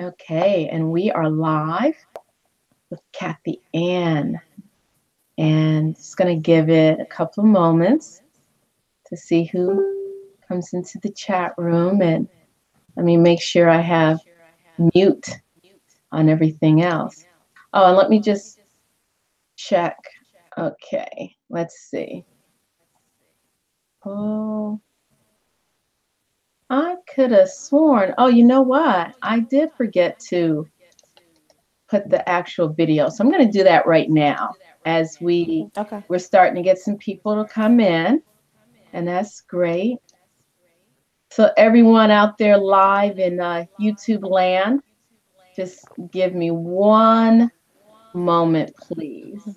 Okay, and we are live with Cathyann, and just going to give it a couple of moments to see who comes into the chat room, and let me make sure I have mute on everything else. Oh, and let me just check. Okay, let's see. Oh, I could have sworn. Oh, you know what? I did forget to put the actual video. So I'm going to do that right now as we're starting to get some people to come in, and that's great. So everyone out there live in YouTube land, just give me one moment, please.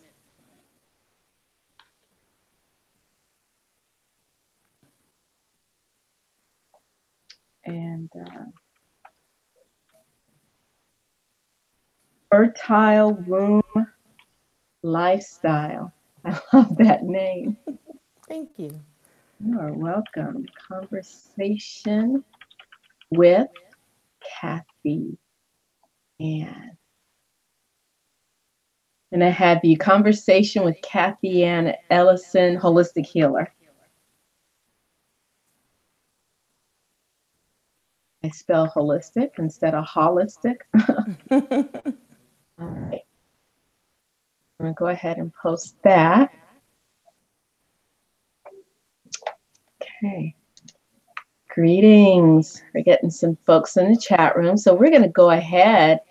And Fertile Womb Lifestyle. I love that name. Thank you. You are welcome. Conversation with Cathyann. And I have you conversation with Cathyann Ellison, holistic healer. I spell holistic instead of holistic. All right. I'm going to go ahead and post that. Okay. Greetings. We're getting some folks in the chat room. So we're going to go ahead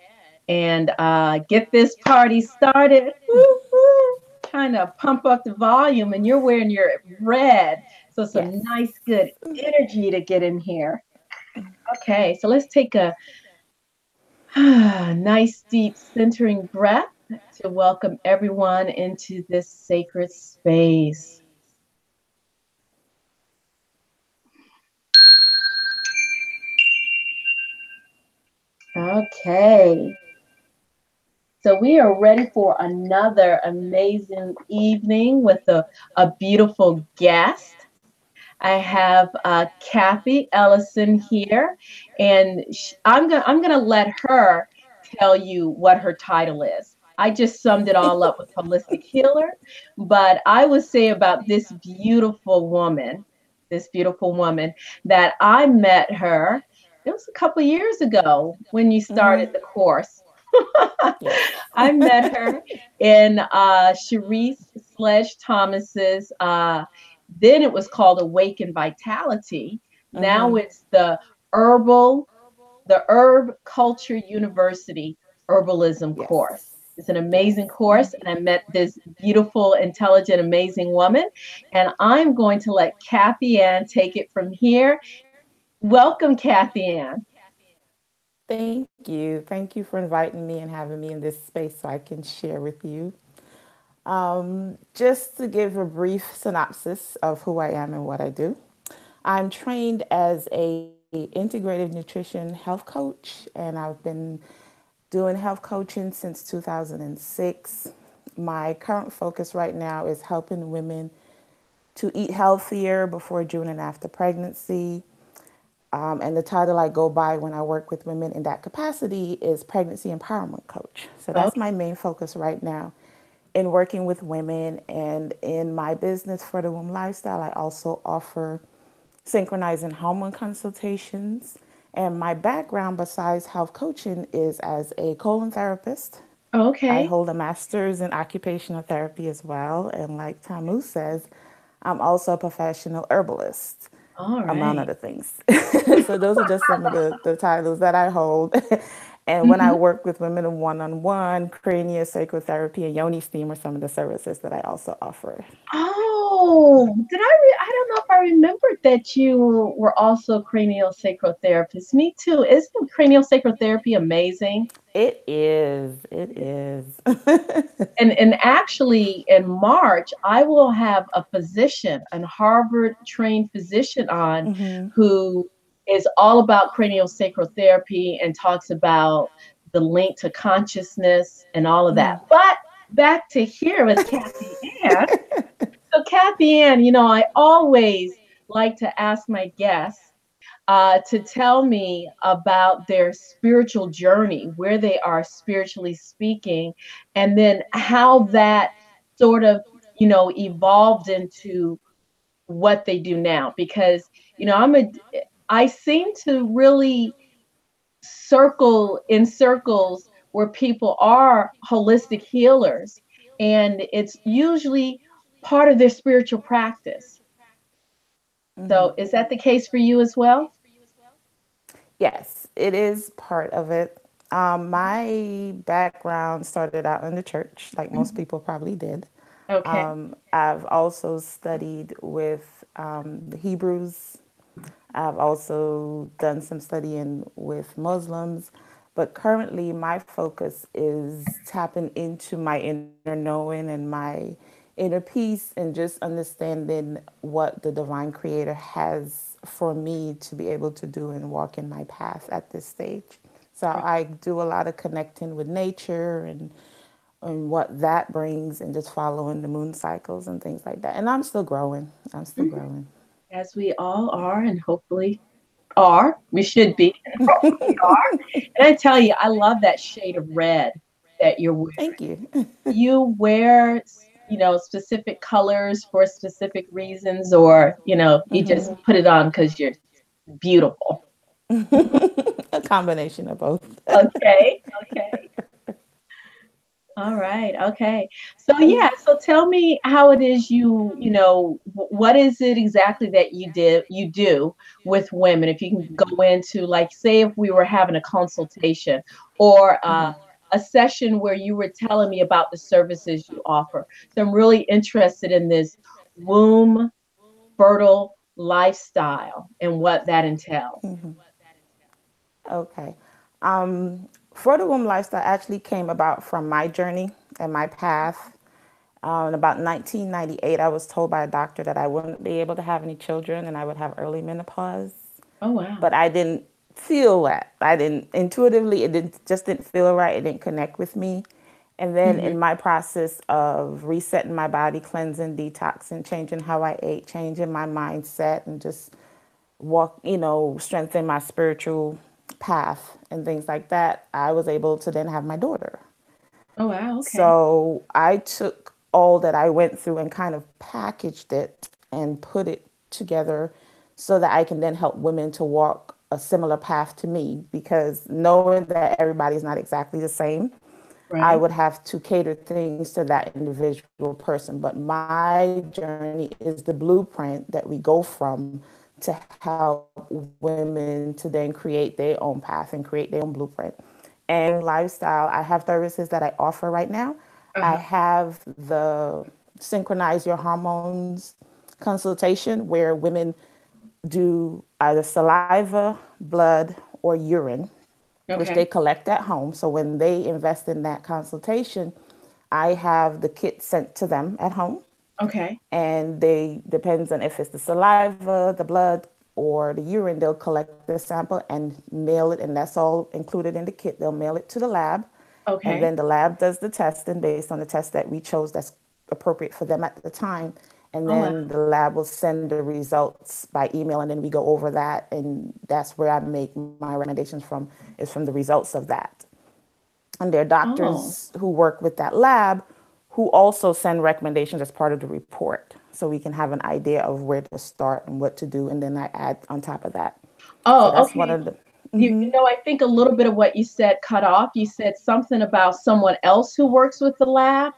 and get this party started. Woo-hoo. Trying to pump up the volume, and you're wearing your red. So some nice, good energy to get in here. Okay, so let's take a nice, deep, centering breath to welcome everyone into this sacred space. Okay. So we are ready for another amazing evening with a beautiful guest. I have Cathyann Ellison here, and I'm gonna let her tell you what her title is. I just summed it all up with holistic healer, but I would say about this beautiful woman that I met her. It was a couple years ago when you started the course. I met her in Cherise Sledge Thomas's. Then it was called Awaken Vitality. Now it's the Herb Culture University Herbalism course. It's an amazing course, and I met this beautiful, intelligent, amazing woman. And I'm going to let Cathyann take it from here. Welcome, Cathyann. Thank you. Thank you for inviting me and having me in this space so I can share with you. Just to give a brief synopsis of who I am and what I do. I'm trained as a integrative nutrition health coach, and I've been doing health coaching since 2006. My current focus right now is helping women to eat healthier before, during, and after pregnancy. And the title I go by when I work with women in that capacity is Pregnancy Empowerment Coach. So that's my main focus right now in working with women. And in my business for the Womb Lifestyle, I also offer synchronizing hormone consultations. And my background, besides health coaching, is as a colon therapist. I Okay. hold a master's in occupational therapy as well. And like Tamu says, I'm also a professional herbalist, All among right. other things. So those are just some of the titles that I hold. And when I Mhm. work with women in one-on-one, cranial sacral therapy and yoni steam are some of the services that I also offer. Oh, I don't know if I remembered that you were also cranial sacral therapist. Me too. Isn't cranial sacral therapy amazing? It is. It is. And actually in March, I will have a physician, an Harvard trained physician on who is all about cranial sacral therapy and talks about the link to consciousness and all of that. But back to here with Cathyann. So Cathyann, I always like to ask my guests to tell me about their spiritual journey, where they are spiritually speaking, and then how that sort of, evolved into what they do now. Because, I seem to really circle in circles where people are holistic healers, and it's usually part of their spiritual practice. So, is that the case for you as well? Yes, it is part of it. My background started out in the church, like most Mhm. people probably did. Okay. I've also studied with the Hebrews. I've also done some studying with Muslims, but currently my focus is tapping into my inner knowing and my inner peace and just understanding what the divine creator has for me to be able to do and walk in my path at this stage. So I do a lot of connecting with nature and what that brings and just following the moon cycles and things like that. And I'm still growing. I'm still Mhm. growing. As we all are, and hopefully are, we should be, and hopefully are. And I tell you, I love that shade of red that you're wearing. Thank you. You wear, specific colors for specific reasons, or, you just put it on because you're beautiful. A combination of both. Okay. Okay. All right. Okay. So yeah, so tell me how it is what is it exactly that you do with women? If you can go into, like, say if we were having a consultation, or a session where you were telling me about the services you offer. So I'm really interested in this womb fertile lifestyle and what that entails. Okay. For the Womb Lifestyle actually came about from my journey and my path. In about 1998, I was told by a doctor that I wouldn't be able to have any children and I would have early menopause. Oh wow. But I didn't feel that. I didn't intuitively, just didn't feel right. It didn't connect with me. And then Hmm. in my process of resetting my body, cleansing, detoxing, changing how I ate, changing my mindset, and just strengthen my spiritual path and things like that, I was able to then have my daughter. Oh wow. Okay. So I took all that I went through and kind of packaged it and put it together so that I can then help women to walk a similar path to me, because knowing that everybody's not exactly the same, I would Right. have to cater things to that individual person. But my journey is the blueprint that we go from to help women to then create their own path and create their own blueprint. And with the Womb Lifestyle, I have services that I offer right now. I Uh-huh. have the Synchronize Your Hormones consultation where women do either saliva, blood, or urine, which they Okay. collect at home. So when they invest in that consultation, I have the kit sent to them at home, Okay. and they depends on if it's the saliva, the blood, or the urine. They'll collect the sample and mail it, and that's all included in the kit. They'll mail it to the lab, and Okay. then the lab does the testing based on the test that we chose that's appropriate for them at the time. And Oh wow. then the lab will send the results by email, and then we go over that, and that's where I make my recommendations from, is from the results of that. And there are Oh. doctors who work with that lab who also send recommendations as part of the report, so we can have an idea of where to start and what to do, and then I add on top of that. So Oh, that's one okay. of the. I think a little bit of what you said cut off. You said something about someone else who works with the lab.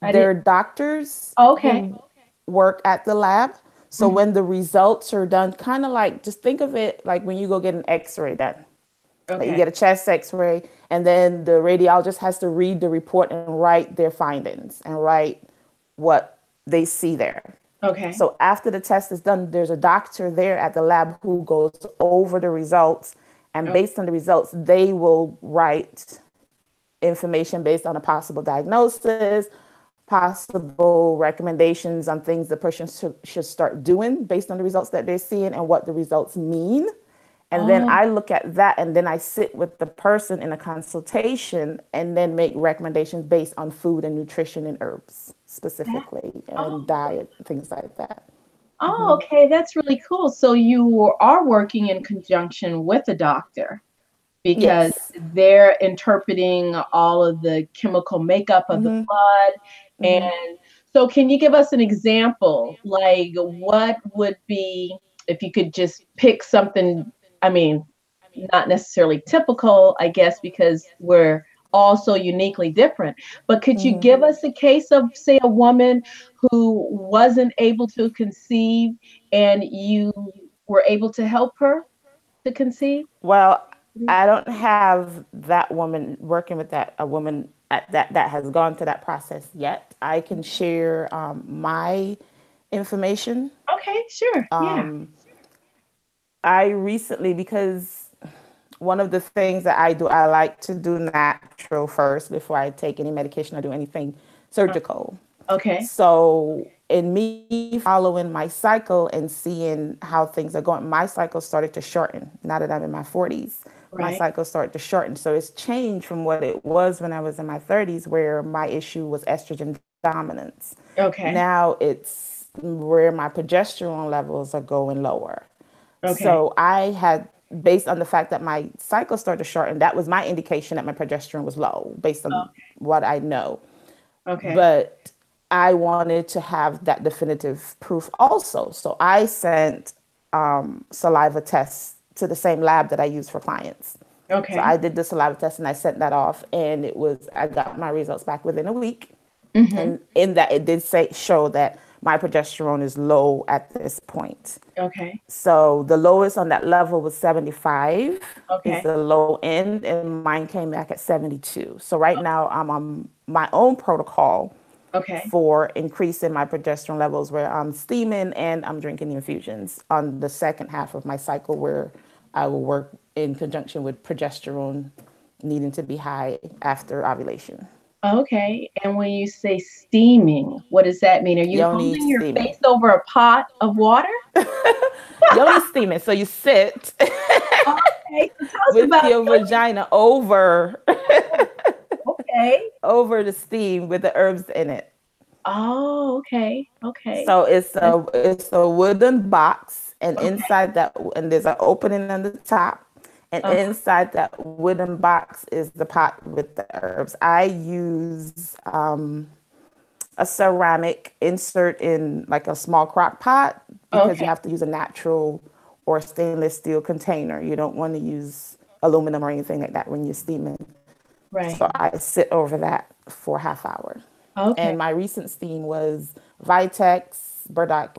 I There did. are doctors Okay. who work at the lab. So Mhm. when the results are done, kind of like, just think of it like when you go get an x-ray done. Like you Okay. get a chest x-ray, and then the radiologist has to read the report and write their findings and write what they see there. Okay. So after the test is done, there's a doctor there at the lab who goes over the results, and Oh, based on the results, they will write information based on a possible diagnosis, possible recommendations on things the person should start doing based on the results that they're seeing and what the results mean. And then oh, I look at that, and then I sit with the person in a consultation and then make recommendations based on food and nutrition and herbs that. specifically, and Oh, diet, things like that. Oh, okay, that's really cool. So you are working in conjunction with a doctor because Yes. they're interpreting all of the chemical makeup of the blood. And so, can you give us an example? Like, what would be, if you could just pick something, I mean, not necessarily typical, I guess, because we're all so uniquely different. But could you give us a case of, say, a woman who wasn't able to conceive and you were able to help her to conceive? Well, I don't have that woman working with that a woman at that has gone to that process yet. I can share my information. Okay, sure. Yeah. I recently, because one of the things that I do, I like to do natural first before I take any medication or do anything surgical. Okay. So, in me following my cycle and seeing how things are going, my cycle started to shorten. Now that I'm in my 40s, my Right. cycle started to shorten. So, it's changed from what it was when I was in my 30s, where my issue was estrogen dominance. Okay. Now it's where my progesterone levels are going lower. Okay. So I had, based on the fact that my cycle started to shorten, that was my indication that my progesterone was low, based on what I know. Okay. But I wanted to have that definitive proof also. So I sent saliva tests to the same lab that I use for clients. So Okay. I did the saliva test and I sent that off, and I got my results back within a week. Mm-hmm. And in that, it did say show that my progesterone is low at this point. Okay. So the lowest on that level was 75 is Okay. the low end, and mine came back at 72. So right now I'm on my own protocol Okay. for increasing my progesterone levels, where I'm steaming and I'm drinking infusions on the second half of my cycle, where I will work in conjunction with progesterone needing to be high after ovulation. Okay. And when you say steaming, what does that mean? Are you Yoni holding your steaming. face over a pot of water? Yoni steaming. So you sit Okay. So tell us with about your vagina over yoga. Okay. over the steam with the herbs in it. Oh, okay. Okay. So That's it's a wooden box, and okay. inside that, and there's an opening on the top, and Uh, inside that wooden box is the pot with the herbs. I use a ceramic insert in like a small crock pot, because you okay. have to use a natural or stainless steel container. You don't want to use aluminum or anything like that when you're steaming. Right. So I sit over that for a half hour. Okay. And my recent steam was Vitex burdock,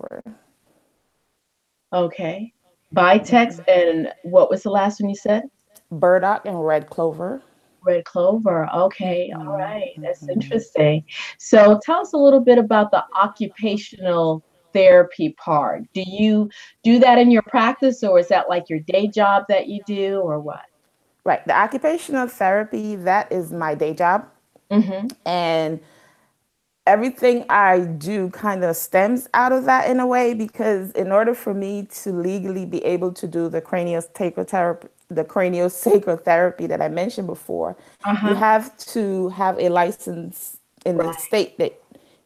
Okay. Vitex and what was the last one you said? burdock and red clover. Red clover. Okay. All right. That's interesting. So tell us a little bit about the occupational therapy part. Do you do that in your practice or is that like your day job that you do or what? Right. The occupational therapy, that is my day job. Mm-hmm. And everything I do kind of stems out of that in a way, because in order for me to legally be able to do the craniosacral therapy that I mentioned before, you Uh-huh. have to have a license in the Right. state that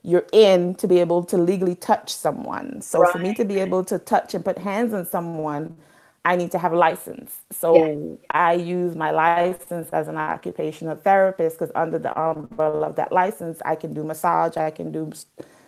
you're in to be able to legally touch someone. So for me Right. to be able to touch and put hands on someone, I need to have a license. Yeah. So I use my license as an occupational therapist, because under the umbrella of that license, I can do massage, I can do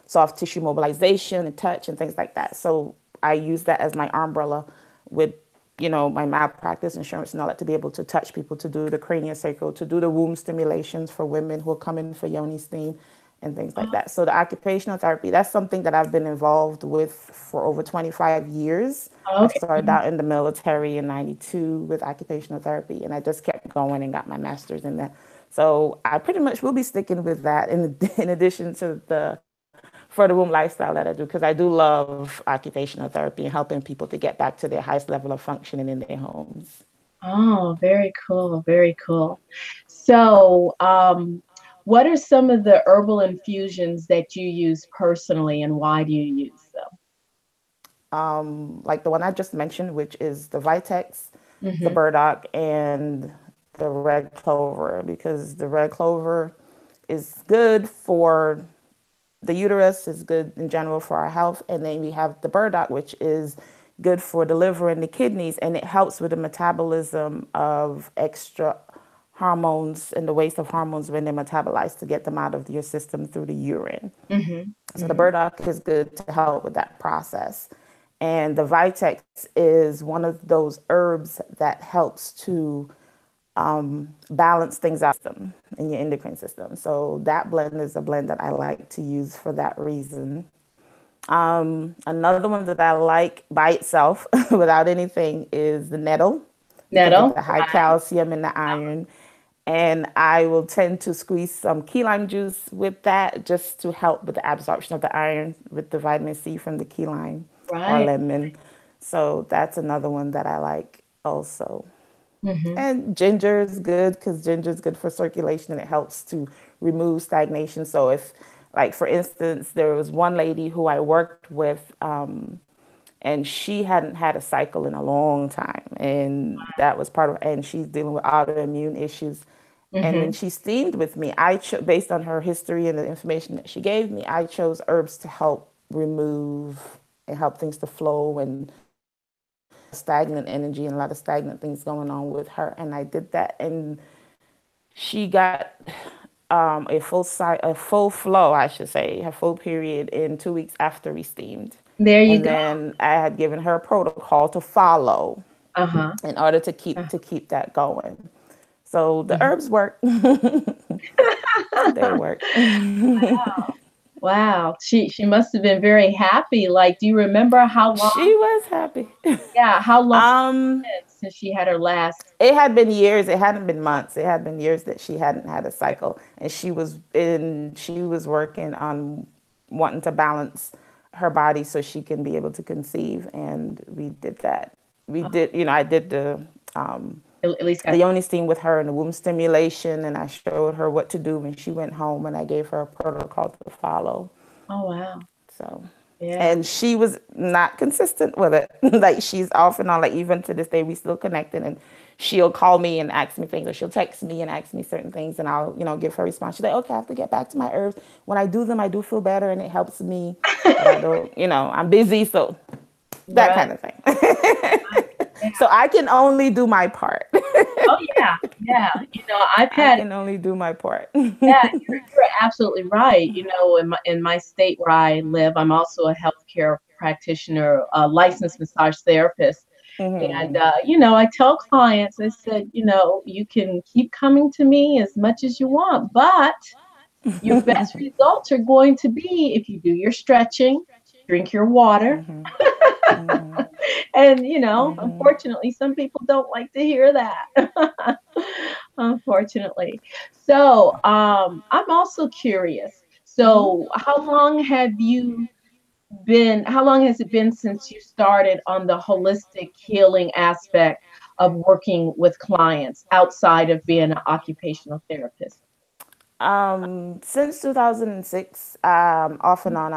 soft tissue mobilization and touch and things like that. So I use that as my umbrella with, my malpractice insurance and all that, to be able to touch people, to do the craniosacral, to do the womb stimulations for women who are coming for yoni steam and things like that. So the occupational therapy, that's something that I've been involved with for over 25 years. I Okay. started out in the military in 92 with occupational therapy, and I just kept going and got my master's in that. So I pretty much will be sticking with that in addition to the for the womb lifestyle that I do, because I do love occupational therapy and helping people to get back to their highest level of functioning in their homes. Oh, very cool. Very cool. So, what are some of the herbal infusions that you use personally and why do you use Like the one I just mentioned, which is the Vitex, the them? burdock, and the red clover, because the red clover is good for the uterus is good in general for our health. And then we have the burdock, which is good for the liver and the kidneys, and it helps with the metabolism of extra hormones and the waste of hormones when they're metabolized to get them out of your system through the urine. Mhm. So the Mhm. burdock is good to help with that process. And the vitex is one of those herbs that helps to balance things out in your endocrine system. So that blend is a blend that I like to use for that reason. Another one that I like by itself without anything is the nettle because of Nettle. the high Right. calcium and the iron. And I will tend to squeeze some key lime juice with that just to help with the absorption of the iron with the vitamin C from the key lime or Right. lemon. So that's another one that I like also. Mhm. And ginger is good because ginger is good for circulation and it helps to remove stagnation. So if, like for instance, there was one lady who I worked with, and she hadn't had a cycle in a long time, and that was part of, and she's dealing with autoimmune issues. And when Mhm. she steamed with me, based on her history and the information that she gave me, I chose herbs to help remove and help things to flow and stagnant energy and a lot of stagnant things going on with her. And I did that, and she got a full flow, I should say, a full period in 2 weeks after we steamed. There you And go. then I had given her a protocol to follow Uh-huh. in order to Uh, keep that going. So the mhm. herbs work. They work. Wow. She must have been very happy. Like, do you remember how long? She was happy. Yeah, how long um, since she had her last? it had been years. It hadn't been months. It had been years that she hadn't had a cycle, and she was working on wanting to balance her body so she can be able to conceive, and we did that. We Uh, did, I did um, at least the got. yoni steam with her and the womb stimulation, and I showed her what to do when she went home, and I gave her a protocol to follow. Oh wow. So, Yeah. and she was not consistent with it. Like she's off and on. Like even to this day, we still connected, and she'll call me and ask me things, or she'll text me and ask me certain things, and I'll give her a response. She's like, "Okay, I have to get back to my herbs. When I do them, I do feel better, and it helps me, but I don't. I'm busy, so that Right. kind of thing. Right. Yeah. So I can only do my part. Oh yeah. Yeah. I've I had. can only do my part. Yeah, you're absolutely right. In my state where I live, I'm also a healthcare practitioner, a licensed massage therapist. And, I tell clients, I said, you can keep coming to me as much as you want, but your best results are going to be if you do your stretching, drink your water. And, unfortunately, some people don't like to hear that. Unfortunately. So, I'm also curious. So, how long has it been since you started on the holistic healing aspect of working with clients outside of being an occupational therapist? Since 2006, off and on,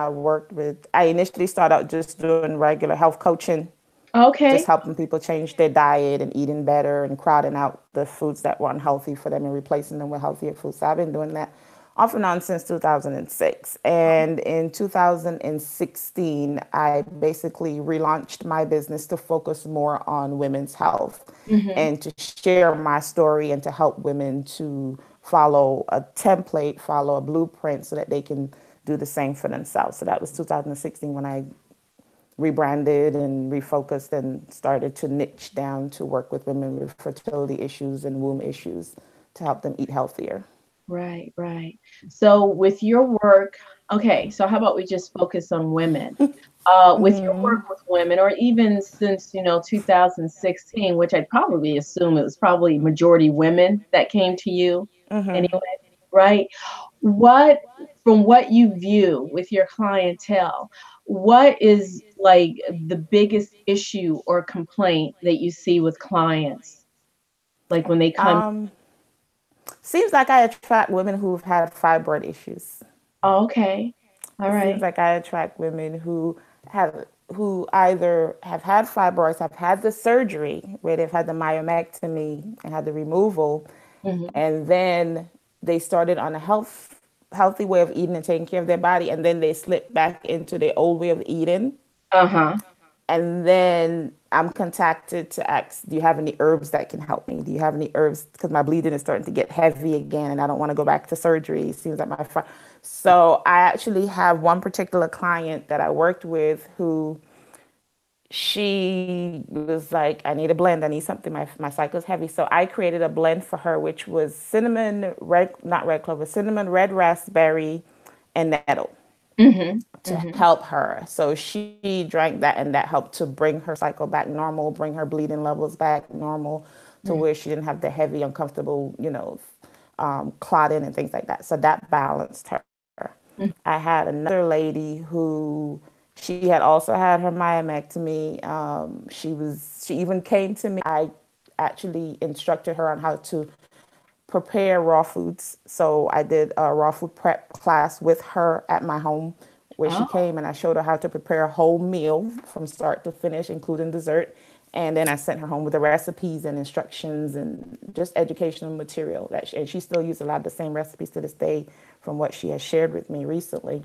I initially started out just doing regular health coaching, just Okay. helping people change their diet and eating better and crowding out the foods that were unhealthy for them and replacing them with healthier foods. So I've been doing that off and on since 2006. And in 2016, I basically relaunched my business to focus more on women's health Hmm. and to share my story and to help women to follow a template, follow a blueprint so that they can do the same for themselves. So that was 2016 when I rebranded and refocused and started to niche down to work with women with fertility issues and womb issues to help them eat healthier. Right, right. So with your work, okay, so how about we just focus on women? With your work with women, or even since 2016, which I'd probably assume it was probably majority women that came to you anyway, right? What, from what you view with your clientele, what is like the biggest issue or complaint that you see with clients, like when they come? Seems like I attract women who've had fibroid issues. Oh, okay, all It seems right. like I attract women who either have had fibroids, have had the surgery where they've had the myomectomy and had the removal, Hmm. and then they started on a health healthy way of eating and taking care of their body, and then they slip back into their old way of eating. Uh-huh. And then I'm contacted to ask, do you have any herbs that can help me? Do you have any herbs? Because my bleeding is starting to get heavy again and I don't want to go back to surgery. It seems like So I actually have one particular client that I worked with who she was like, I need a blend. I need something. My cycle is heavy. So I created a blend for her, which was cinnamon, not red clover, cinnamon, red raspberry, and nettle Mm-hmm. to Mm-hmm. help her. So she drank that and that helped to bring her cycle back normal, bring her bleeding levels back normal to where she didn't have the heavy, uncomfortable, clotting and things like that. So that balanced her. Mm-hmm. I had another lady who she had also had her myomectomy. She even came to me. I actually instructed her on how to prepare raw foods. So I did a raw food prep class with her at my home where she Oh. came and I showed her how to prepare a whole meal from start to finish, including dessert. And then I sent her home with the recipes and instructions and just educational material and she still uses a lot of the same recipes to this day from what she has shared with me recently.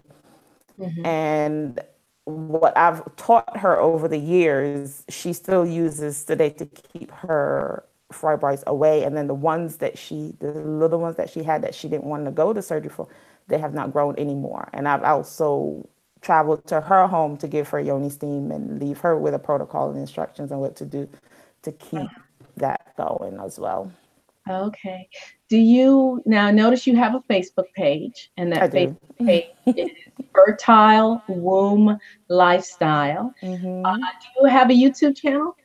Mm-hmm. And what I've taught her over the years, she still uses today to keep her fibroids away. And then the little ones that she had that she didn't want to go to surgery for, they have not grown anymore. And I've also traveled to her home to give her yoni steam and leave her with a protocol and instructions on what to do to keep that going as well. Okay. Do you now notice you have a Facebook page, and I that Facebook do. page is Fertile Womb Lifestyle. Do you have a YouTube channel?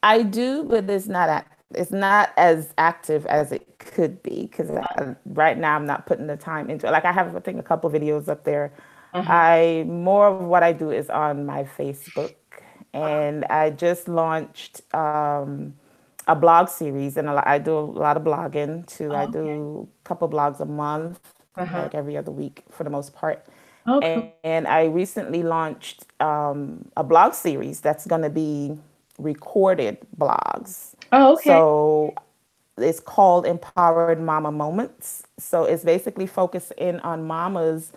I do, but it's not as active as it could be because right now I'm not putting the time into it. Like I have, I think, a couple videos up there. Uh-huh. I more of what I do is on my Facebook, and I just launched a blog series, and I do a lot of blogging too. I Okay. do a couple blogs a month, Uh-huh. like every other week for the most part. Oh, cool. And I recently launched a blog series that's going to be recorded blogs. Oh, okay. So it's called Empowered Mama Moments. So it's basically focused in on mamas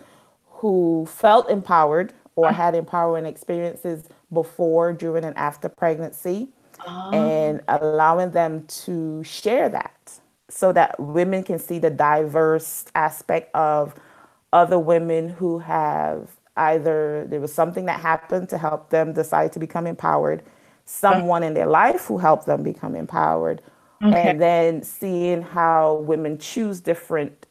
who felt empowered or Uh, had empowering experiences before, during, and after pregnancy, oh, and allowing them to share that so that women can see the diverse aspect of other women who have either there was something that happened to help them decide to become empowered, uh, someone in their life who helped them become empowered, okay. and then seeing how women choose different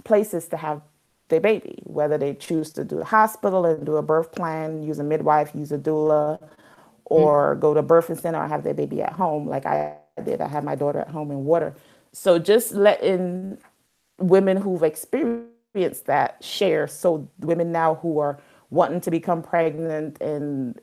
places to have their baby, whether they choose to do a hospital and do a birth plan, use a midwife, use a doula, Mm. or go to a birthing center or have their baby at home like I did. I had my daughter at home in water. So just letting women who've experienced that share so women now who are wanting to become pregnant and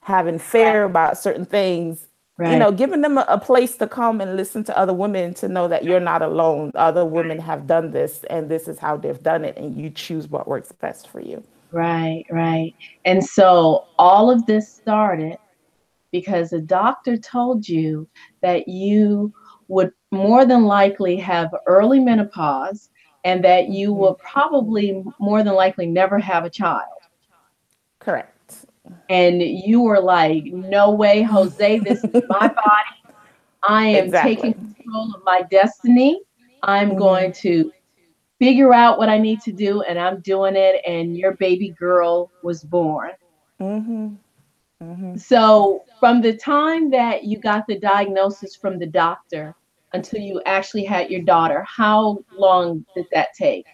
having Right, fear about certain things, right, giving them a place to come and listen to other women to know that you're not alone. Other women have done this and this is how they've done it, and you choose what works best for you. right, right. And so all of this started because a doctor told you that you would more than likely have early menopause and that you will probably more than likely never have a child. Correct. And you were like, no way, Jose, this is my body. I am taking Exactly. control of my destiny. I'm going to figure out what I need to do, and I'm doing it. And your baby girl was born. So, from the time that you got the diagnosis from the doctor until you actually had your daughter, how long did that take?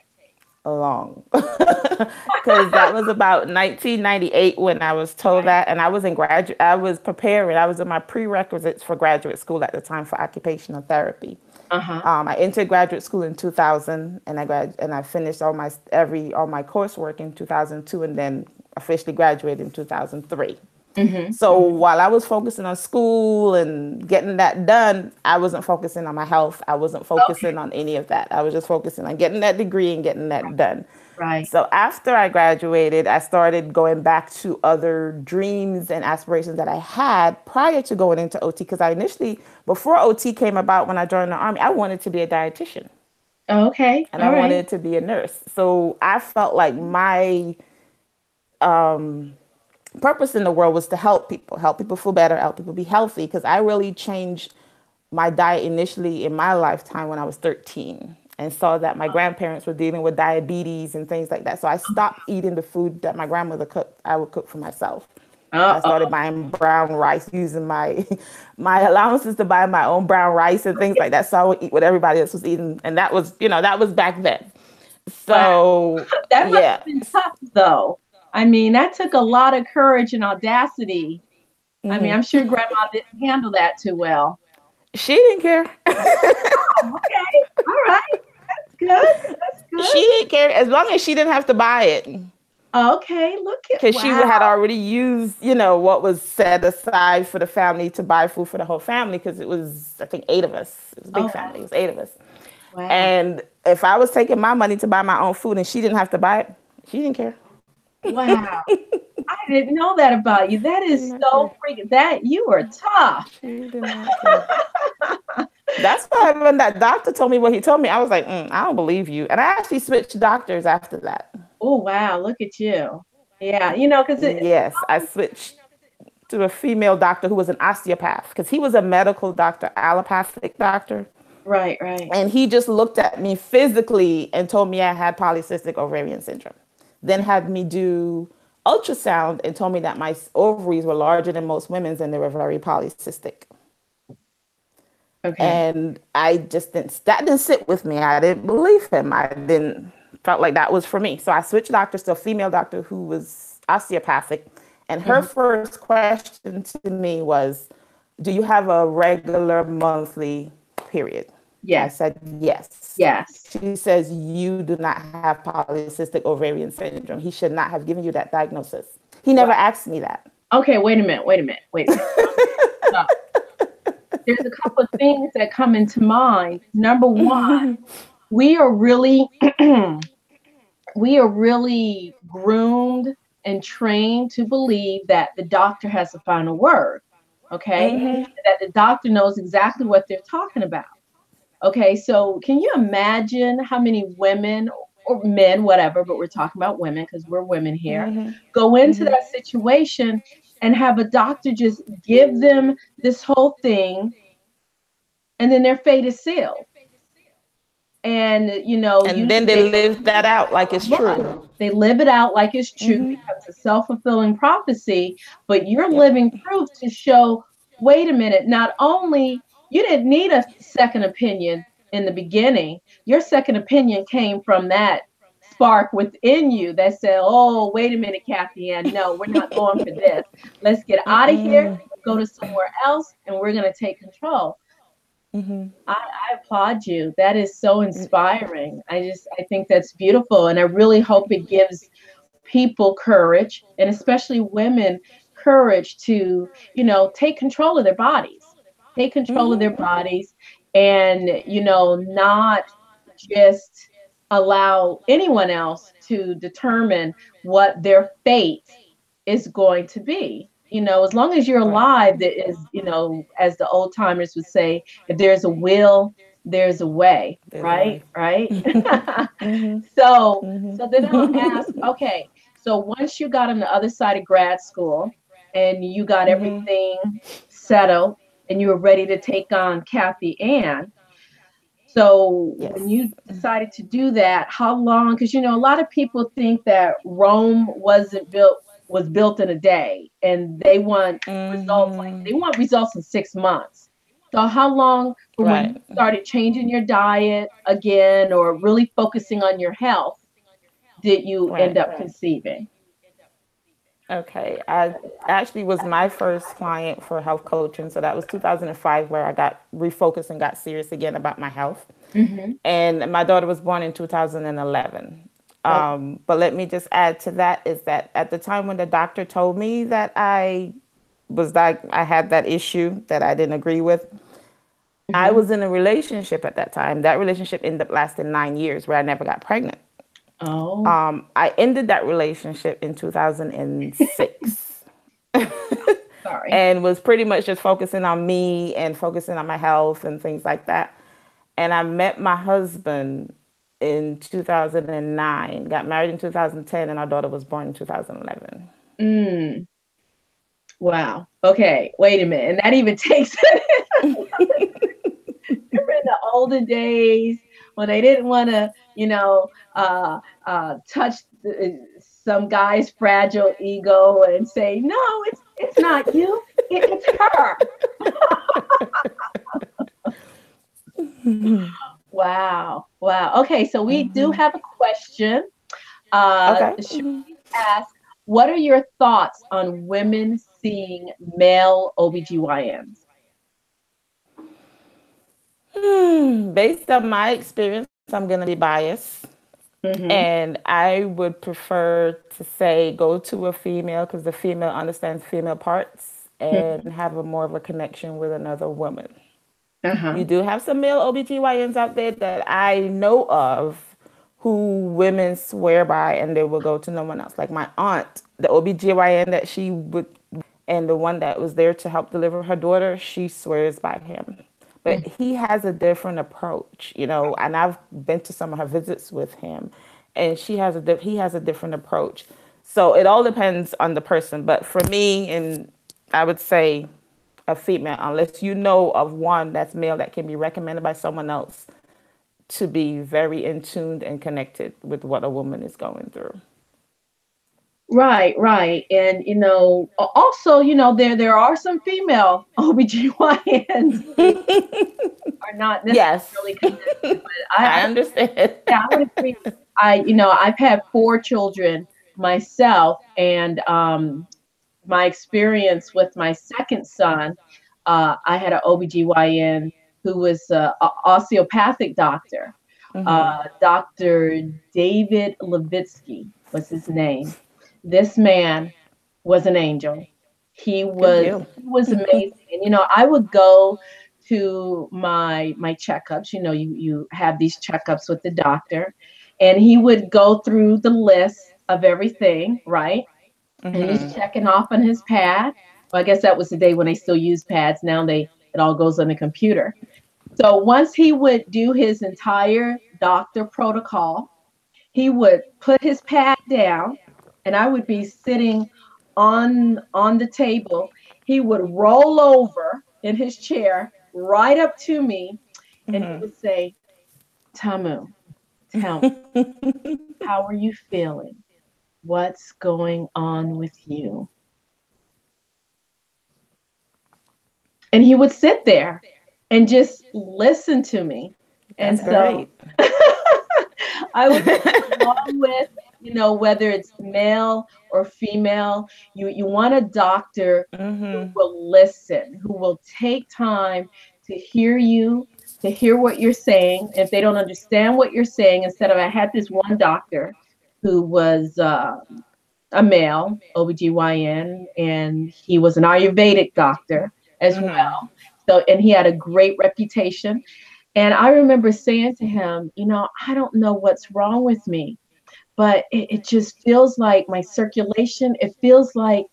Long because that was about 1998 when I was told that, and I was preparing, I was in my prerequisites for graduate school at the time for occupational therapy. Uh huh. I entered graduate school in 2000, and I finished all my coursework in 2002, and then officially graduated in 2003. Mm-hmm. So Mm-hmm. while I was focusing on school and getting that done, I wasn't focusing on my health. I wasn't Okay. focusing on any of that. I was just focusing on getting that degree and getting that done. Right. So after I graduated, I started going back to other dreams and aspirations that I had prior to going into OT. Because I initially, before OT came about when I joined the Army, I wanted to be a dietitian. Okay. and I All right. wanted to be a nurse. So I felt like my purpose in the world was to help people feel better, help people be healthy. Because I really changed my diet initially in my lifetime when I was 13 and saw that my grandparents were dealing with diabetes and things like that. So I stopped eating the food that my grandmother cooked. I would cook for myself. I Uh-oh. started buying brown rice, using my my allowances to buy my own brown rice and things like that. So I would eat what everybody else was eating, and that was, that was back then. Wow. So That must yeah, have been tough, though. I mean, that took a lot of courage and audacity. I mean, I'm sure grandma didn't handle that too well. she didn't care. Oh, okay. All right. That's good. That's She good. didn't care as long as she didn't have to buy it. Okay. Look at, Because she wow. had already used, what was set aside for the family to buy food for the whole family. Because it was, I think, 8 of us. It was a Oh, big family. It was 8 of us. wow. And if I was taking my money to buy my own food and she didn't have to buy it, she didn't care. Wow. I didn't know that about you. That She did is not so care. freaking, that you are tough. She did not care. That's why when that doctor told me what he told me, I was like, I don't believe you. And I actually switched doctors after that. Oh, wow. Look at you. Yeah. Because Yes, I switched to a female doctor who was an osteopath because he was a medical doctor, allopathic doctor. right, right. And he just looked at me physically and told me I had polycystic ovarian syndrome. Then had me do ultrasound and told me that my ovaries were larger than most women's and they were very polycystic. Okay. And I just didn't, that didn't sit with me. I didn't believe him. I didn't, felt like that was for me. So I switched doctors to a female doctor who was osteopathic. And her Mhm. first question to me was, do you have a regular monthly period? I Yes. said, yes. Yes. She says, you do not have polycystic ovarian syndrome. He should not have given you that diagnosis. He never Right. asked me that. Okay, wait a minute. Wait a minute. Wait a minute. Okay. So there's a couple of things that come into mind. Number one, we are really we are really groomed and trained to believe that the doctor has the final word. Okay? That the doctor knows exactly what they're talking about. Okay, so can you imagine how many women or men, whatever, but we're talking about women because we're women here, go into that situation and have a doctor just give them this whole thing and then their fate is sealed. And And then they live that out like it's yeah, true. they live it out like it's true because it's a self-fulfilling prophecy, but you're Yep. living proof to show, wait a minute, not only you didn't need a second opinion in the beginning, your second opinion came from that spark within you that said, oh, wait a minute, Cathyann, no, we're not going for this. Let's get out of here, go to somewhere else, and we're going to take control. I applaud you. That is so inspiring. I think that's beautiful. And I really hope it gives people courage, and especially women courage to, take control of their bodies, take control of their bodies and, not just allow anyone else to determine what their fate is going to be. As long as you're Right. alive, there is, as the old timers would say, if there's a will, there's a way, There's a right? way. Right. So then I'll ask, okay, so once you got on the other side of grad school and you got everything settled and you were ready to take on Cathyann, so when Yes. you decided to do that, how long? Because a lot of people think that Rome wasn't built was built in a day, and they want results in 6 months. So how long from when you Right. started changing your diet again, or really focusing on your health, did you end Right. up conceiving? Okay. I actually was my first client for health coaching. So that was 2005 where I got refocused and got serious again about my health. Mm-hmm. And my daughter was born in 2011. Okay. But let me just add to that is that at the time when the doctor told me that I had that issue that I didn't agree with, I Mm-hmm. was in a relationship at that time. That relationship ended up lasting 9 years where I never got pregnant. Oh, I ended that relationship in 2006 sorry. and was pretty much just focusing on me and focusing on my health and things like that. And I met my husband in 2009, got married in 2010, and our daughter was born in 2011. Mm, wow. Okay. Wait a minute. And that even takes remember in the olden days when they didn't want to, touch some guy's fragile ego and say, no, it's not you, it's her. Wow. Wow. Okay. So we do have a question. Okay. Shirley asks, what are your thoughts on women seeing male OBGYNs? Based on my experience, I'm going to be biased. Mm-hmm. And I would prefer to say go to a female because the female understands female parts and have a more of a connection with another woman. Uh-huh. You do have some male OBGYNs out there that I know of who women swear by and they will go to no one else. Like my aunt, the OBGYN that she would and the one that was there to help deliver her daughter, she swears by him. But he has a different approach, and I've been to some of her visits with him and he has a different approach. So it all depends on the person, but for me and I would say a female, unless you know of one that's male that can be recommended by someone else to be very in tuned and connected with what a woman is going through. Right, right. And also, there are some female OBGYNs. They are not Yes, necessarily connected, but I understand. yeah, I would agree. I've had four children myself, and my experience with my second son, I had an OBGYN who was a osteopathic doctor. Dr. David Levitsky was his name. This man was an angel. He Good was deal. he was amazing. And I would go to my checkups. You have these checkups with the doctor, and he would go through the list of everything, right? And he's checking off on his pad. Well, I guess that was the day when they still use pads. Now it all goes on the computer. So once he would do his entire doctor protocol, he would put his pad down, and I would be sitting on the table. He would roll over in his chair right up to me, and he would say, "Tamu, tell me, how are you feeling? What's going on with you?" And he would sit there and just listen to me. And That's so great. I would say, along with, whether it's male or female, you want a doctor who will listen, who will take time to hear you, to hear what you're saying. If they don't understand what you're saying, instead of, I had this one doctor who was a male OBGYN, and he was an Ayurvedic doctor as well. So, and he had a great reputation. And I remember saying to him, I don't know what's wrong with me, but it just feels like my circulation, it feels like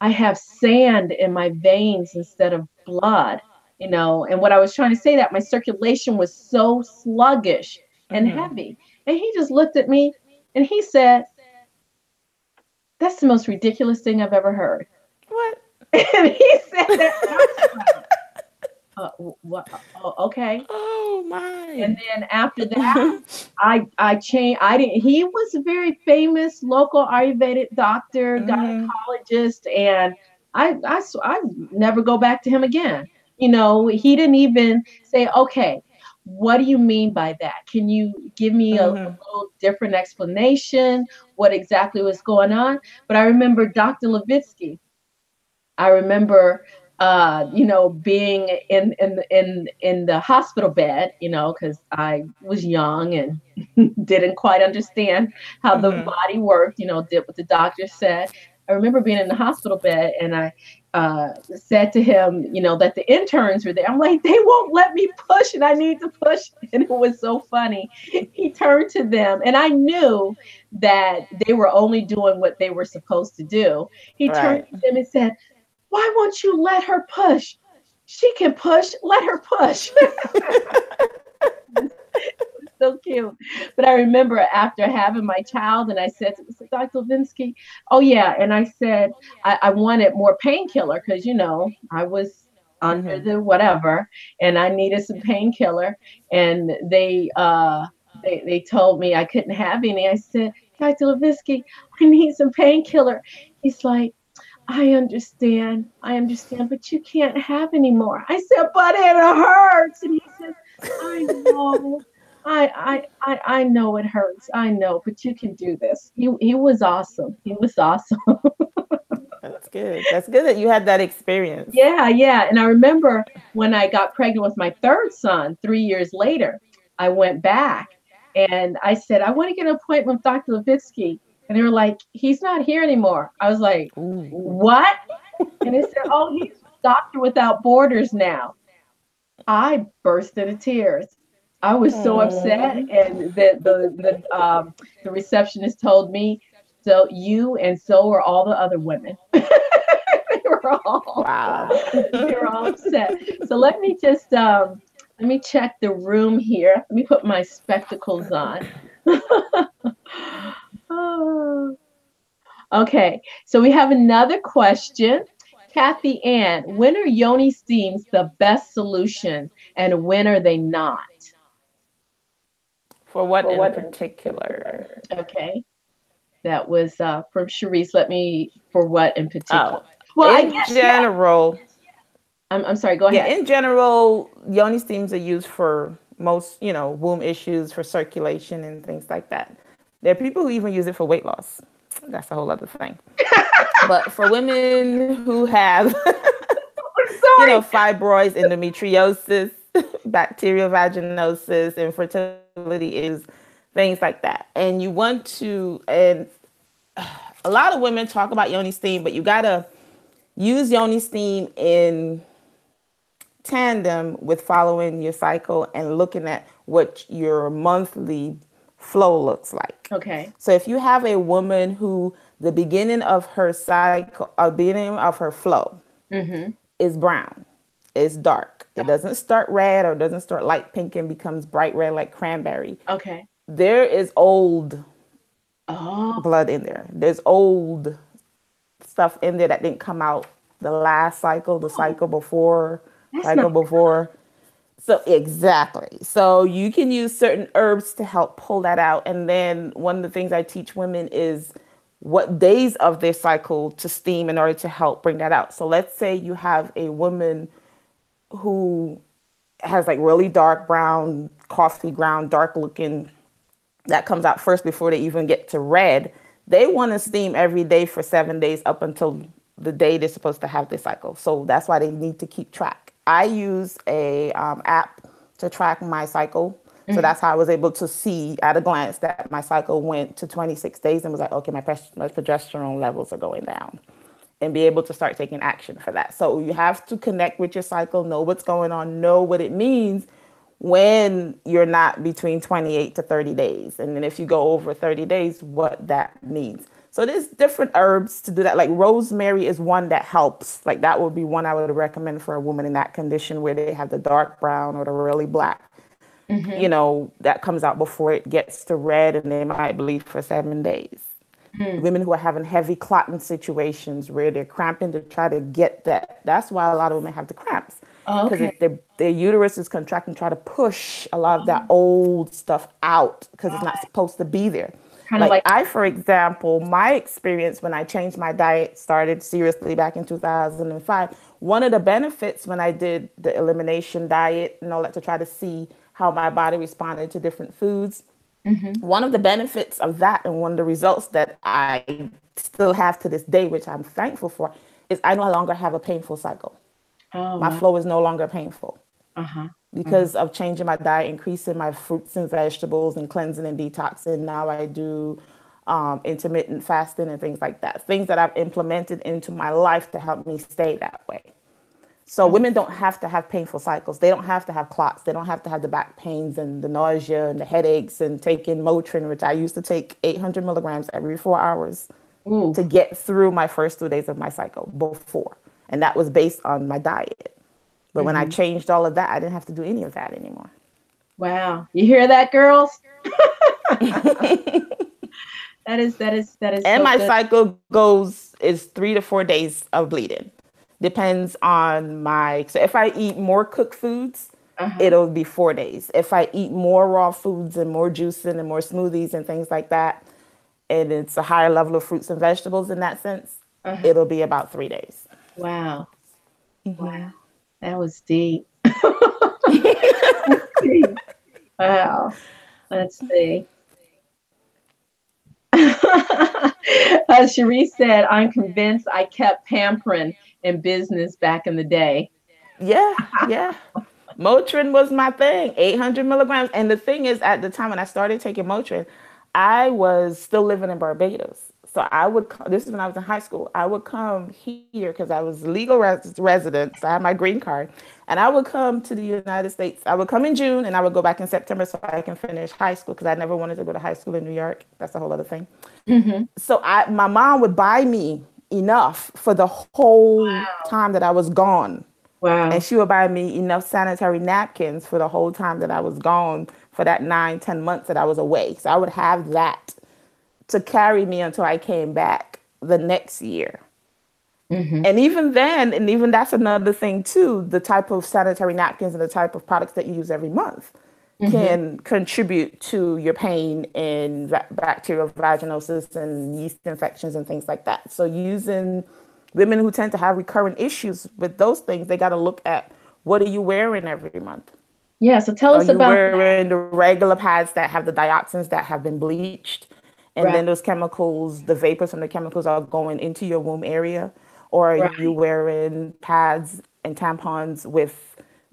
I have sand in my veins instead of blood, And what I was trying to say, that my circulation was so sluggish and heavy. And he just looked at me and he said, "That's the most ridiculous thing I've ever heard." What? And he said that, and I was like, what? Oh, okay. Oh my. And then after that, I changed. I didn't. He was a very famous local Ayurvedic doctor, gynecologist, and I never go back to him again. He didn't even say, "Okay, what do you mean by that? Can you give me a little different explanation? What exactly was going on?" But I remember Dr. Levitsky. I remember, being in the hospital bed, because I was young and didn't quite understand how the body worked, did what the doctor said. I remember being in the hospital bed, and I said to him, that the interns were there. I'm like, they won't let me push, and I need to push. And it was so funny. He turned to them, and I knew that they were only doing what they were supposed to do. He turned Right. to them and said, "Why won't you let her push? She can push. Let her push." It was so cute. But I remember after having my child, and I said, Dr. Levinsky, oh yeah, and I said I wanted more painkiller because I was under the whatever, and I needed some painkiller, and they told me I couldn't have any. I said, Dr. Levinsky, I need some painkiller. He's like, I understand, but you can't have any more. I said, but it hurts. And he says, I know. I know it hurts. I know, but you can do this. He was awesome. He was awesome. That's good. That's good that you had that experience. Yeah, yeah. And I remember when I got pregnant with my third son 3 years later, I went back and I said, I want to get an appointment with Dr. Levitsky. And they were like, he's not here anymore. I was like, Ooh. what? And they said, oh, he's Doctor Without Borders now. I burst into tears. I was so upset, Aww. and the receptionist told me, so you and so are all the other women. they were all Wow. they were all upset. So let me check the room here. Let me put my spectacles on. Oh, okay, so we have another question. Cathyann, when are yoni steams the best solution and when are they not? For what in particular? Okay, that was from Cherise. Let me, for what in particular? Oh, Well, I in guess, yeah. general, I'm sorry, go yeah, ahead. in general, yoni steams are used for most, womb issues, for circulation and things like that. There are people who even use it for weight loss. That's a whole other thing. But for women who have, I'm sorry. fibroids, endometriosis, bacterial vaginosis, infertility issues, things like that. And you want to, and a lot of women talk about yoni steam, but you gotta use yoni steam in tandem with following your cycle and looking at what your monthly flow looks like. Okay. So if you have a woman who the beginning of her cycle, beginning of her flow Mm-hmm. is brown, is dark. It doesn't start red or doesn't start light pink and becomes bright red like cranberry. Okay. There is old Oh, blood in there. There's old stuff in there that didn't come out the last cycle, the that's not. cycle before. So exactly. So you can use certain herbs to help pull that out. And then one of the things I teach women is what days of their cycle to steam in order to help bring that out. So let's say you have a woman who has like really dark brown, coffee ground, dark looking, that comes out first before they even get to red. They want to steam every day for 7 days up until the day they're supposed to have their cycle. So that's why they need to keep track. I use a app to track my cycle. So Mhm. that's how I was able to see at a glance that my cycle went to 26 days and was like, okay, my progesterone levels are going down, and be able to start taking action for that. So you have to connect with your cycle, know what's going on, know what it means when you're not between 28 to 30 days. And then if you go over 30 days, what that means. So there's different herbs to do that. Like rosemary is one that helps. Like that would be one I would recommend for a woman in that condition where they have the dark brown or the really black, Mhm. that comes out before it gets to red and they might bleed for 7 days. Mhm. Women who are having heavy clotting situations where they're cramping to try to get that. That's why a lot of women have the cramps, Oh, because okay. their uterus is contracting, try to push a lot of that old stuff out because it's not supposed to be there. Kind of Like like. I, for example, my experience when I changed my diet started seriously back in 2005. One of the benefits when I did the elimination diet and all that to try to see how my body responded to different foods, Mhm. one of the benefits of that and one of the results that I still have to this day, which I'm thankful for, is I no longer have a painful cycle. Oh, My wow. flow is no longer painful Uh-huh. Uh-huh. because of changing my diet, increasing my fruits and vegetables, and cleansing and detoxing. Now I do intermittent fasting and things like that. Things that I've implemented into my life to help me stay that way. So Oh, women don't have to have painful cycles. They don't have to have clots. They don't have to have the back pains and the nausea and the headaches and taking Motrin, which I used to take 800 milligrams every 4 hours ooh. to get through my first 2 days of my cycle before. And that was based on my diet. But when I Mhm. changed all of that, I didn't have to do any of that anymore. Wow. You hear that, girls? That is And so my good. cycle goes is 3 to 4 days of bleeding. Depends on my. So if I eat more cooked foods, Uh-huh. it'll be 4 days. If I eat more raw foods and more juicing and more smoothies and things like that, and it's a higher level of fruits and vegetables in that sense, Uh-huh. it'll be about 3 days. Wow. Wow. That was deep. Deep. Wow. Let's see. Cherise said, I'm convinced I kept pampering in business back in the day. Yeah, yeah. Motrin was my thing, 800 milligrams. And the thing is, at the time when I started taking Motrin, I was still living in Barbados. So this is when I was in high school. I would come here because I was legal resident. So I had my green card. And I would come to the United States. I would come in June and I would go back in September so I can finish high school because I never wanted to go to high school in New York. That's a whole other thing. Hmm. So my mom would buy me enough for the whole time that I was gone, and Wow. she would buy me enough sanitary napkins for the whole time that I was gone for that 9, 10 months that I was away. So I would have that to carry me until I came back the next year. Hmm. And even then, and even that's another thing too, the type of sanitary napkins and the type of products that you use every month Hmm. can contribute to your pain and bacterial vaginosis and yeast infections and things like that. So using women who tend to have recurrent issues with those things, they got to look at what are you wearing every month? Yeah, so tell Are us you about that. wearing the regular pads that have the dioxins that have been bleached? And Right, then those chemicals, the vapors from the chemicals are going into your womb area? Or are you right. wearing pads and tampons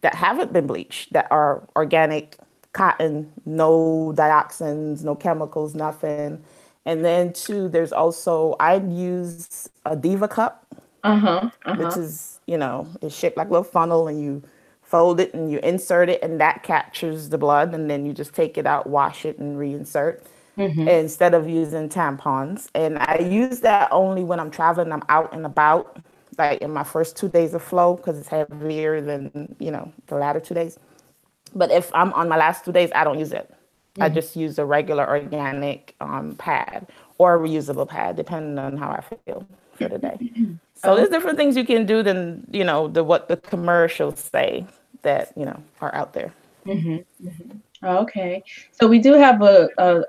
that haven't been bleached, that are organic cotton, no dioxins, no chemicals, nothing? And then two, there's also, I use a Diva cup, Uh-huh, which uh-huh. is, it's shaped like a little funnel, and you fold it and you insert it and that captures the blood, and then you just take it out, wash it and reinsert Hmm. instead of using tampons. And I use that only when I'm traveling, I'm out and about, like in my first 2 days of flow, because it's heavier than, the latter 2 days. But if I'm on my last 2 days, I don't use it. I Hmm. just use a regular organic pad or a reusable pad, depending on how I feel for the day. So there's Oh, different things you can do than what the commercials say that are out there. hmm. Hmm. Okay. So we do have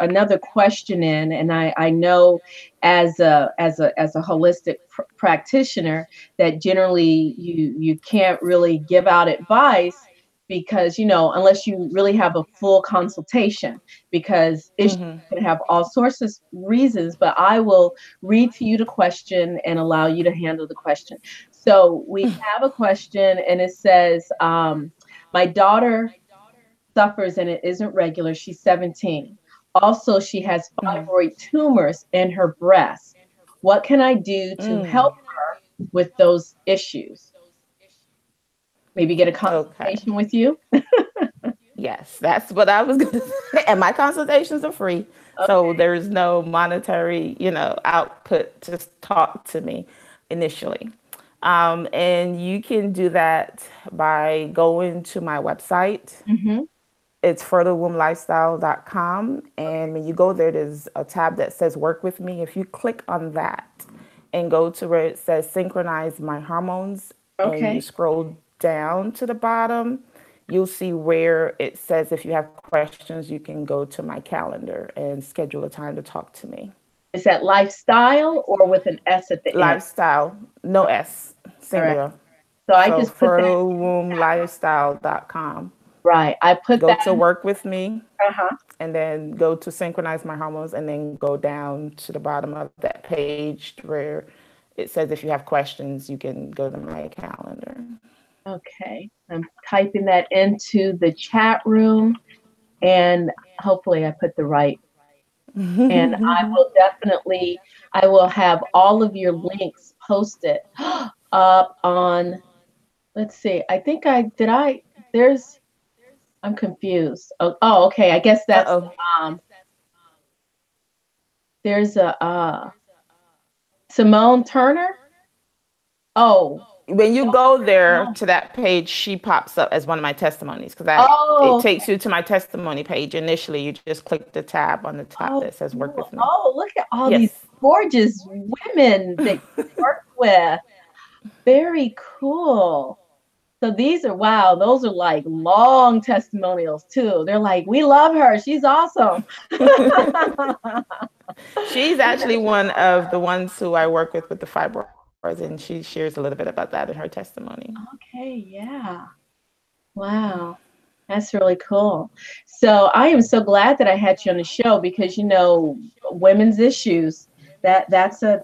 another question in, and I know as a holistic practitioner that generally you can't really give out advice because unless you really have a full consultation because issues can have all sorts of reasons. But I will read to you the question and allow you to handle the question. So we have a question, and it says, "My daughter suffers and it isn't regular. She's 17. Also, she has fibroid tumors in her breast. What can I do to help her with those issues? Maybe get a Okay. consultation with you?" Yes, that's what I was going to say. And my consultations are free. So Okay. there's no monetary, output to talk to me initially. And you can do that by going to my website. Mm-hmm. It's fertilewomblifestyle.com. And when you go there, there's a tab that says work with me. If you click on that and go to where it says synchronize my hormones and you Okay. scroll down to the bottom, you'll see where it says if you have questions, you can go to my calendar and schedule a time to talk to me. Is that lifestyle or with an S at the end? Lifestyle, no Okay. S, All right. singular. So I So just put that fertilewomblifestyle.com. right. I put Go that. to work with me Uh-huh. and then go to synchronize my hormones and then go down to the bottom of that page where it says if you have questions, you can go to my calendar. Okay. I'm typing that into the chat room, and hopefully I put the right. And I will have all of your links posted up on, let's see, I think there's, I'm confused. Okay. I guess Uh that's, oh. there's a, Simone Turner. Oh. when you go there Oh, to that page, she pops up as one of my testimonies because it oh, takes you to my testimony page. Initially, you just click the tab on the top oh, that says "Work with cool. me." Oh, look at all these Yes. gorgeous women that you work with. Very cool. So these are, wow, those are like long testimonials too. They're like, we love her. She's awesome. She's actually one of the ones who I work with the fibroids, and she shares a little bit about that in her testimony. Okay, yeah. Wow. That's really cool. So I am so glad that I had you on the show because women's issues, that's a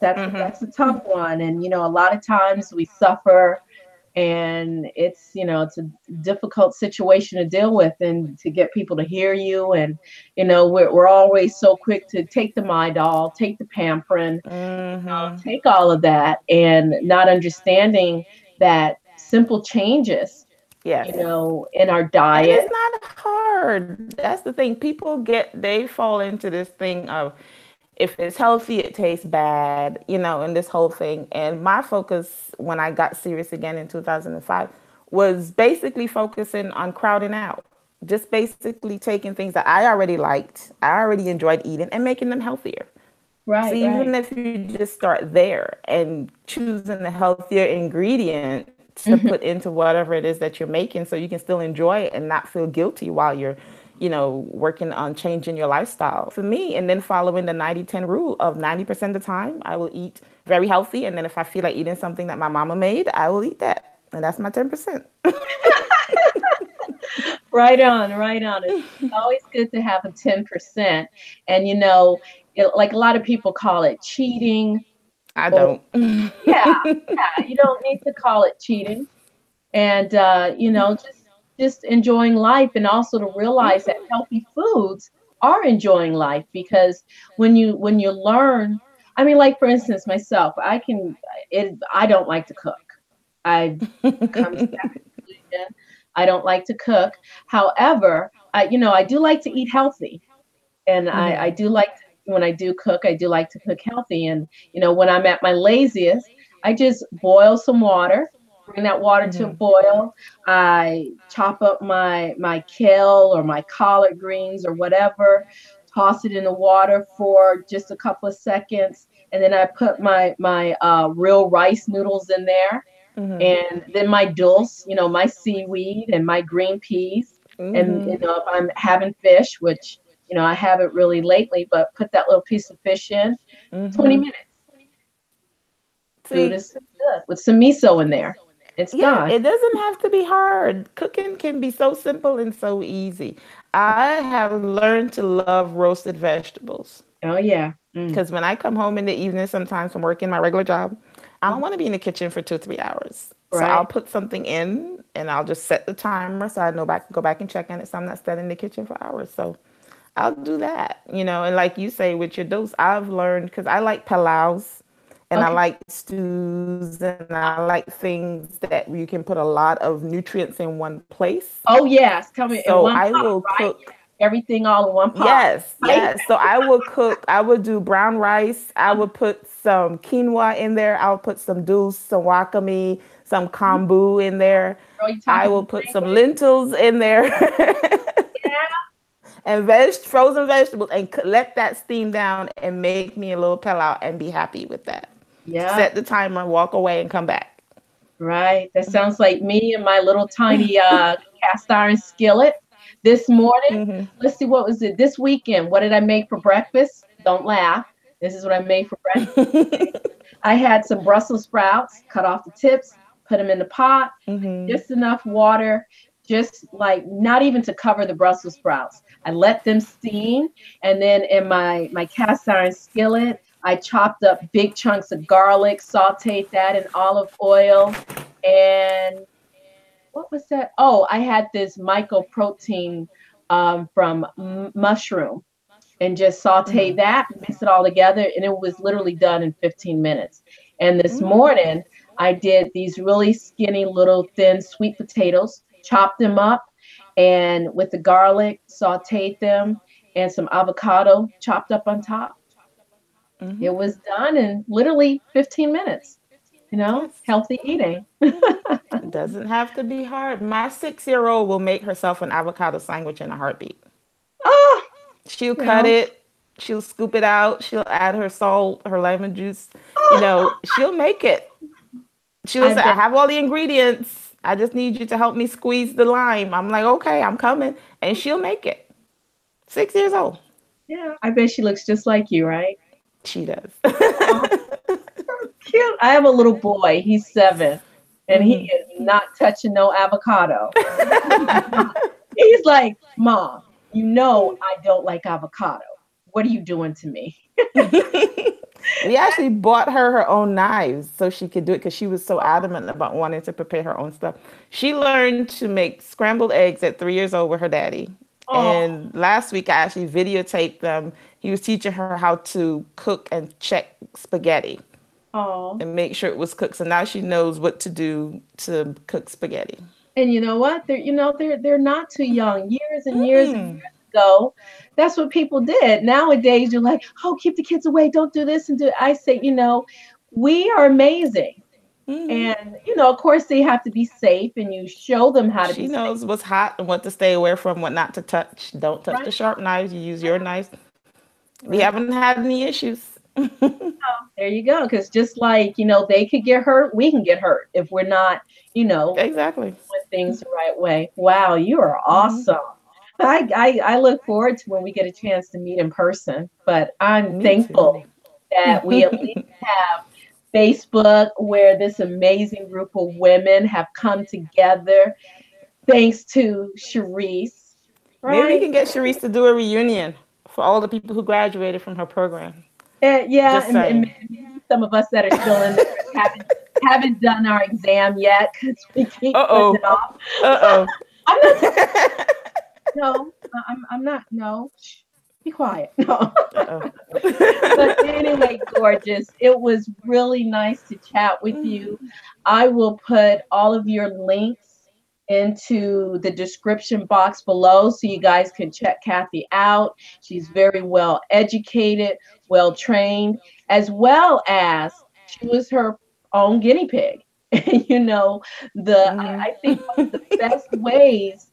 tough one. And a lot of times we suffer, and it's a difficult situation to deal with, and to get people to hear you. And we're always so quick to take the Midol, take the Pamprin, take all of that, and not understanding that simple changes, Yes. in our And it's diet. not hard. That's the thing. They fall into this thing of if it's healthy, it tastes bad, and this whole thing. And my focus when I got serious again in 2005 was basically focusing on crowding out. Just basically taking things that I already liked, I already enjoyed eating, and making them healthier. So Right, even right. if you just start there and choosing the healthier ingredient to put Hmm. into whatever it is that you're making so you can still enjoy it and not feel guilty while you're, working on changing your lifestyle. For me, and then following the 90-10 rule of 90% of the time, I will eat very healthy. And then if I feel like eating something that my mama made, I will eat that. And that's my 10%. Right on, right on. It's always good to have a 10%. And like a lot of people call it cheating, I or don't. yeah, yeah, you don't need to call it cheating. And just enjoying life, and also to realize that healthy foods are enjoying life. Because when you learn, I mean, like for instance, myself, I don't like to cook. I come to that conclusion. I don't like to cook. However, I do like to eat healthy, and I do like to, when I do cook, I do like to cook healthy. And when I'm at my laziest, I just boil some water, bring that water to a boil. I chop up my kale or my collard greens or whatever, toss it in the water for just a couple of seconds, and then I put my real rice noodles in there, and then my dulse, my seaweed and my green peas. And if I'm having fish, which I haven't really lately, but put that little piece of fish in. 20 minutes, food See, is good with some miso in there. It's yeah, done. it doesn't have to be hard. Cooking can be so simple and so easy. I have learned to love roasted vegetables Oh yeah. because when I come home in the evening, sometimes from working my regular job, I don't want to be in the kitchen for 2, 3 hours. So I'll Right. put something in and I'll just set the timer so I know go back and check on it so I'm not standing in the kitchen for hours. So I'll do that. And like you say with your dose, I've learned because I like palaus and I Okay. like stews and I like things that you can put a lot of nutrients in one place. Oh yes, coming in So one I pot, will right? cook. Everything all in one pot, Yes, right? yes. So I will cook. I would do brown rice. I would put some quinoa in there. I'll put some dulse, some wakame, some kombu in there. Girl, you I talking will some put some language? lentils in there. And frozen vegetables and let that steam down and make me a little pilau and be happy with that. Yeah. Set the timer, walk away, and come back. Right. That sounds like me and my little tiny cast iron skillet this morning. Let's see, what was it this weekend? What did I make for breakfast? Don't laugh. This is what I made for breakfast. I had some Brussels sprouts, cut off the tips, put them in the pot, just enough water, just like not even to cover the Brussels sprouts. I let them steam, and then in my cast iron skillet, I chopped up big chunks of garlic, sauteed that in olive oil, and what was that? Oh, I had this mycoprotein from mushroom, and just saute that, mix it all together, and it was literally done in 15 minutes. And this morning, I did these really skinny little thin sweet potatoes, chopped them up, and with the garlic, sauteed them, and some avocado chopped up on top. It was done in literally 15 minutes. Yes. healthy eating. It doesn't have to be hard. My 6-year-old will make herself an avocado sandwich in a heartbeat. Oh, She'll you cut know. it, she'll scoop it out, she'll add her salt, her lemon juice. Oh, She'll make it. She'll I say, I bet. have all the ingredients. I just need you to help me squeeze the lime. I'm like, okay, I'm coming. And she'll make it. 6 years old. Yeah, I bet she looks just like you, right? She does. Oh, cute. I have a little boy. He's 7, and he is not touching no avocado. He's like, Mom, I don't like avocado. What are you doing to me? We actually bought her own knives so she could do it because she was so adamant about wanting to prepare her own stuff. She learned to make scrambled eggs at 3 years old with her daddy. Oh, And last week I actually videotaped them. He was teaching her how to cook and check spaghetti oh. and make sure it was cooked. So now she knows what to do to cook spaghetti. And you know what? They're not too young. Years and years ago, that's what people did. Nowadays, you're like, oh, keep the kids away. Don't do this and do. I say, we are amazing. And of course, they have to be safe, and you show them how to be She safe. knows what's hot and what to stay away from, what not to touch. Don't touch Right, the sharp knives. You use your knives. We right. haven't had any issues. There you go. Because just like they could get hurt, we can get hurt if we're not, Exactly. doing things the right way. Wow, you are awesome. I look forward to when we get a chance to meet in person. But I'm Me thankful too. that we at least have Facebook where this amazing group of women have come together thanks to Sharice, Maybe we right? can get Sharice to do a reunion for all the people who graduated from her program. And yeah, Just and saying. maybe some of us that are still in there haven't done our exam yet because we keep Uh putting it oh. off. Uh I'm not talking. oh. No, I'm not. No, shh, be quiet. No. Uh But oh. anyway, gorgeous. It was really nice to chat with you. I will put all of your links into the description box below so you guys can check Kathy out. She's very well educated, well trained, as well as she was her own guinea pig. And I think one of the best ways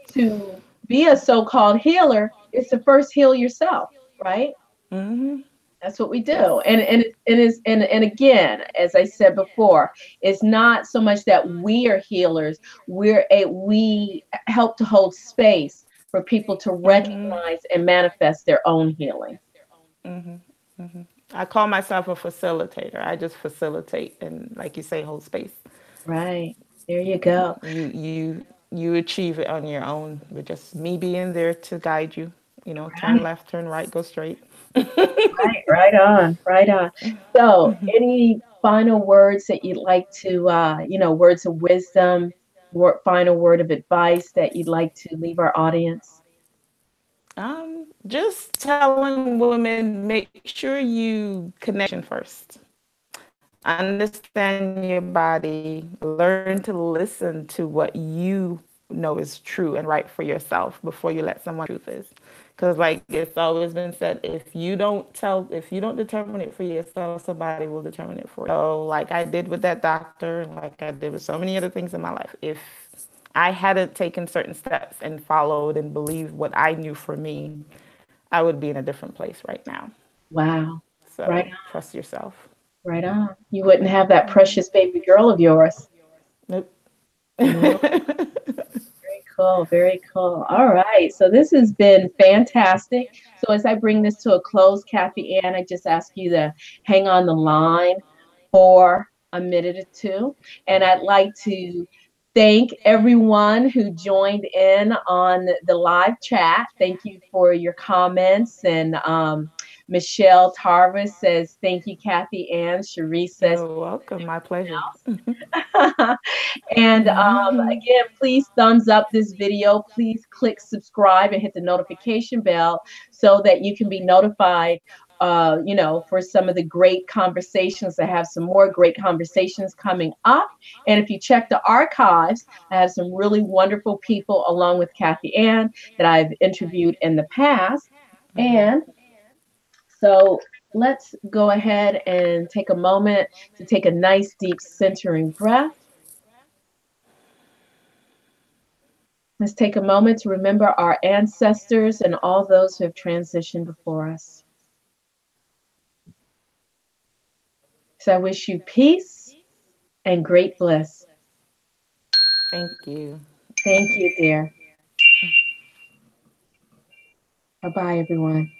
to be a so-called healer is to first heal yourself, right? That's what we do. Yes. And again, as I said before, it's not so much that we are healers. We help to hold space for people to recognize and manifest their own healing. I call myself a facilitator. I just facilitate and, like you say, hold space. Right. There you go. You achieve it on your own with just me being there to guide you. Turn Right. left, turn right, go straight. Right. Right on. Right on. So, any final words that you'd like to, words of wisdom, final word of advice that you'd like to leave our audience? Just telling women, make sure you connection first. Understand your body. Learn to listen to what you know is true and right for yourself before you let someone know what the truth is. Because, like it's always been said, if you don't determine it for yourself, somebody will determine it for you. So, like I did with that doctor, and like I did with so many other things in my life, if I hadn't taken certain steps and followed and believed what I knew for me, I would be in a different place right now. Wow. Right So trust yourself. Right on. You wouldn't have that precious baby girl of yours. Nope. No. Very cool. Very cool. All right. So this has been fantastic. So as I bring this to a close, Kathy Ann, I just ask you to hang on the line for a minute or two. And I'd like to thank everyone who joined in on the live chat. Thank you for your comments. And Michelle Tarvis says, thank you, Kathy Ann. Cherise says, You're welcome. My pleasure. and again, please thumbs up this video. Please click subscribe and hit the notification bell so that you can be notified, for some of the great conversations. I have some more great conversations coming up. And if you check the archives, I have some really wonderful people along with Kathy Ann that I've interviewed in the past. And so let's go ahead and take a moment to take a nice deep centering breath. Let's take a moment to remember our ancestors and all those who have transitioned before us. So I wish you peace and great bliss. Thank you. Thank you, dear. Bye bye, everyone.